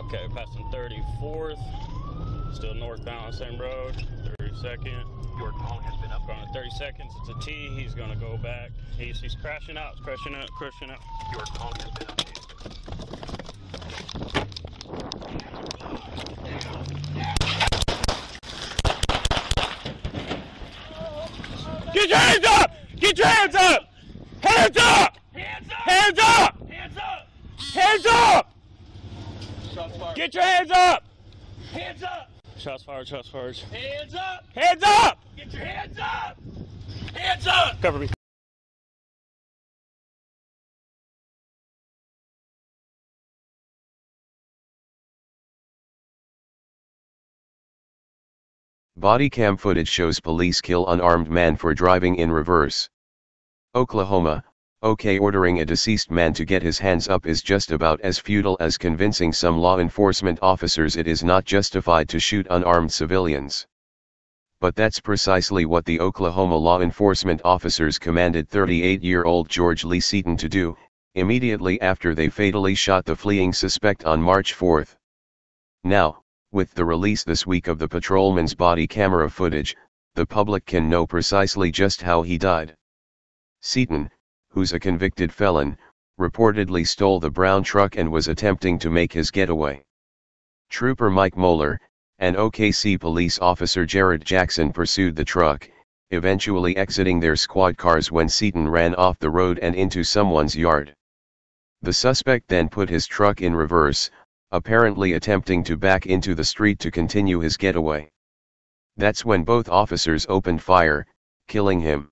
Okay, passing 34th. Still northbound on the same road. 32nd. Your call has been up. Going to 30 seconds. It's a T. He's going to go back. He's crashing out. Crashing out. Crashing out. Your call has been updated. Get your hands up! Get your hands up! Hands up! Hands up! Hands up! Hands up! Hands up! Shots fired. Get your hands up! Hands up! Shots fired. Shots fired. Hands up! Hands up! Get your hands up! Hands up! Cover me. Body cam footage shows police kill unarmed man for driving in reverse. Oklahoma, OK, ordering a deceased man to get his hands up is just about as futile as convincing some law enforcement officers it is not justified to shoot unarmed civilians. But that's precisely what the Oklahoma law enforcement officers commanded 38-year-old George Lee Seaton to do, immediately after they fatally shot the fleeing suspect on March 4. Now, with the release this week of the patrolman's body camera footage, the public can know precisely just how he died. Seaton, who's a convicted felon, reportedly stole the brown truck and was attempting to make his getaway. Trooper Mike Moeller, and OKC police officer Jared Jackson pursued the truck, eventually exiting their squad cars when Seaton ran off the road and into someone's yard. The suspect then put his truck in reverse, apparently attempting to back into the street to continue his getaway. That's when both officers opened fire, killing him.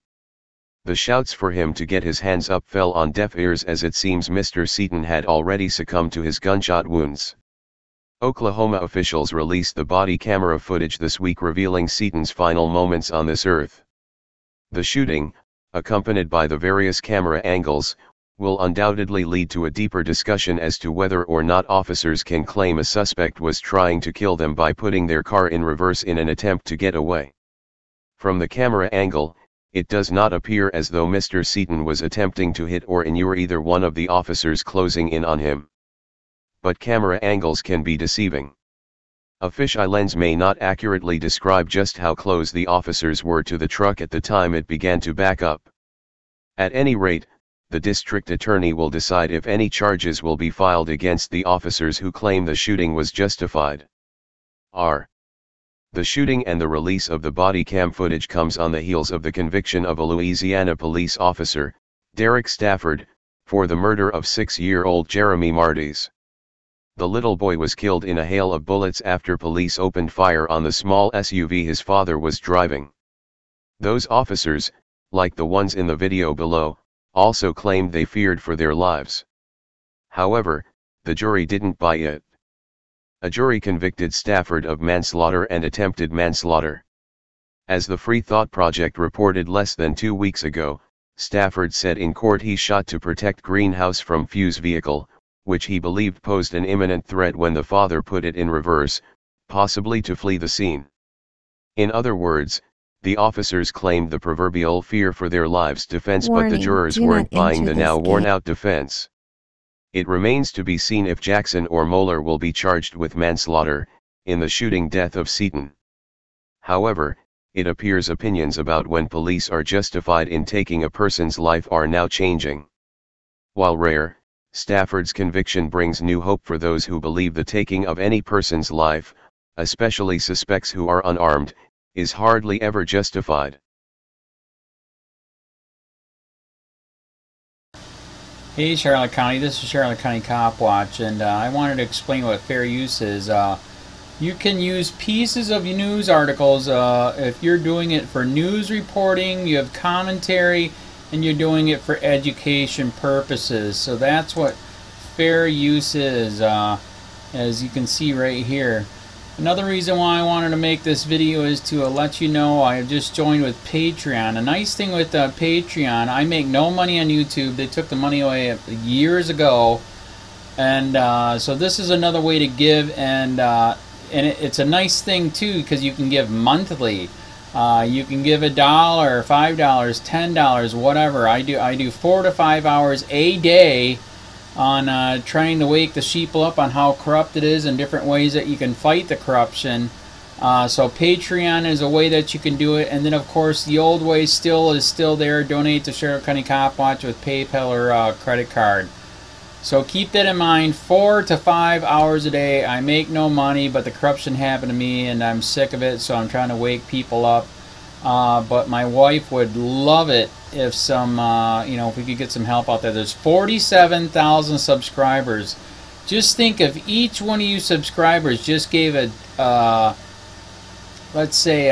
The shouts for him to get his hands up fell on deaf ears, as it seems Mr. Seaton had already succumbed to his gunshot wounds. Oklahoma officials released the body camera footage this week revealing Seaton's final moments on this earth. The shooting, accompanied by the various camera angles, will undoubtedly lead to a deeper discussion as to whether or not officers can claim a suspect was trying to kill them by putting their car in reverse in an attempt to get away. From the camera angle, it does not appear as though Mr. Seaton was attempting to hit or injure either one of the officers closing in on him. But camera angles can be deceiving. A fisheye lens may not accurately describe just how close the officers were to the truck at the time it began to back up. At any rate, the district attorney will decide if any charges will be filed against the officers who claim the shooting was justified. The shooting and the release of the body cam footage comes on the heels of the conviction of a Louisiana police officer, Derek Stafford, for the murder of 6-year-old Jeremy Martis. The little boy was killed in a hail of bullets after police opened fire on the small SUV his father was driving. Those officers, like the ones in the video below, also claimed they feared for their lives. However, the jury didn't buy it. A jury convicted Stafford of manslaughter and attempted manslaughter. As the Free Thought Project reported less than 2 weeks ago, Stafford said in court he shot to protect Greenhouse from Few's vehicle, which he believed posed an imminent threat when the father put it in reverse, possibly to flee the scene. In other words, the officers claimed the proverbial fear for their lives defense, but the jurors weren't buying the now worn-out defense. It remains to be seen if Jackson or Moeller will be charged with manslaughter in the shooting death of Seaton. However, it appears opinions about when police are justified in taking a person's life are now changing. While rare, Stafford's conviction brings new hope for those who believe the taking of any person's life, especially suspects who are unarmed, is hardly ever justified. Hey Charlotte County, this is Charlotte County Cop Watch, and I wanted to explain what fair use is. You can use pieces of news articles if you're doing it for news reporting, you have commentary, and you're doing it for education purposes. So that's what fair use is, as you can see right here. Another reason why I wanted to make this video is to let you know I have just joined with Patreon. A nice thing with Patreon, I make no money on YouTube. They took the money away years ago, and so this is another way to give, and it's a nice thing too because you can give monthly. You can give $1, $5, $10, whatever. I do 4 to 5 hours a day on trying to wake the sheeple up on how corrupt it is and different ways that you can fight the corruption. So Patreon is a way that you can do it, and then of course the old way is still there. Donate to Sheriff County Cop Watch with PayPal or credit card. So keep that in mind. 4 to 5 hours a day. I make no money, but the corruption happened to me, and I'm sick of it. So I'm trying to wake people up. But my wife would love it if some, if we could get some help out there. There's 47,000 subscribers. Just think if each one of you subscribers just gave a, let's say,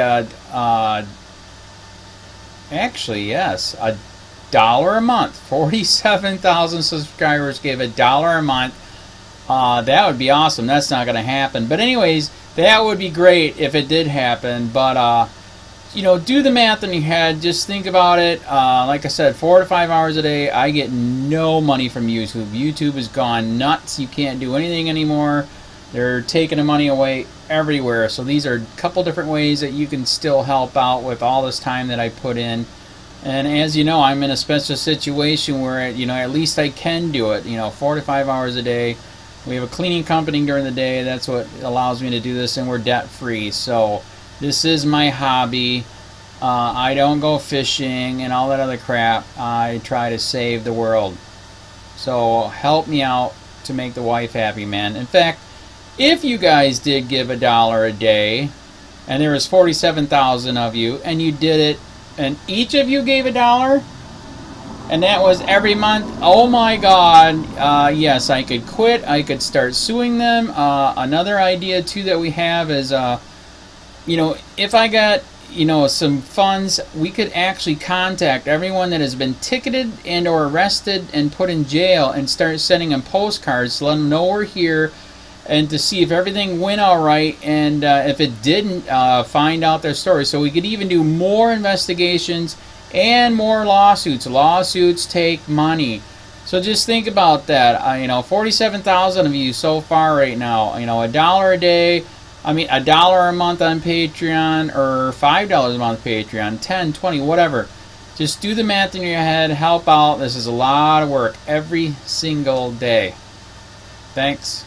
actually, yes, $1 a month. 47,000 subscribers gave $1 a month. That would be awesome. That's not going to happen. But anyways, that would be great if it did happen. But, do the math in your head. Just think about it. Like I said, 4 to 5 hours a day. I get no money from YouTube. YouTube has gone nuts. You can't do anything anymore. They're taking the money away everywhere. So these are a couple different ways that you can still help out with all this time that I put in. And as you know, I'm in a special situation where, at least I can do it. 4 to 5 hours a day. We have a cleaning company during the day. That's what allows me to do this, and we're debt free. So this is my hobby. I don't go fishing and all that other crap. I try to save the world. So help me out to make the wife happy, man. In fact, if you guys did give $1 a day, and there was 47,000 of you, and you did it, and each of you gave $1, and that was every month, oh my God, yes, I could quit. I could start suing them. Another idea, too, that we have is, if I got, some funds, we could actually contact everyone that has been ticketed and or arrested and put in jail and start sending them postcards to let them know we're here, and to see if everything went all right, and if it didn't, find out their story. So we could even do more investigations and more lawsuits. Lawsuits take money. So just think about that. 47,000 of you so far right now. $1 a day. $1 a month on Patreon, or $5 a month Patreon, 10, 20, whatever. Just do the math in your head. Help out. This is a lot of work every single day. Thanks.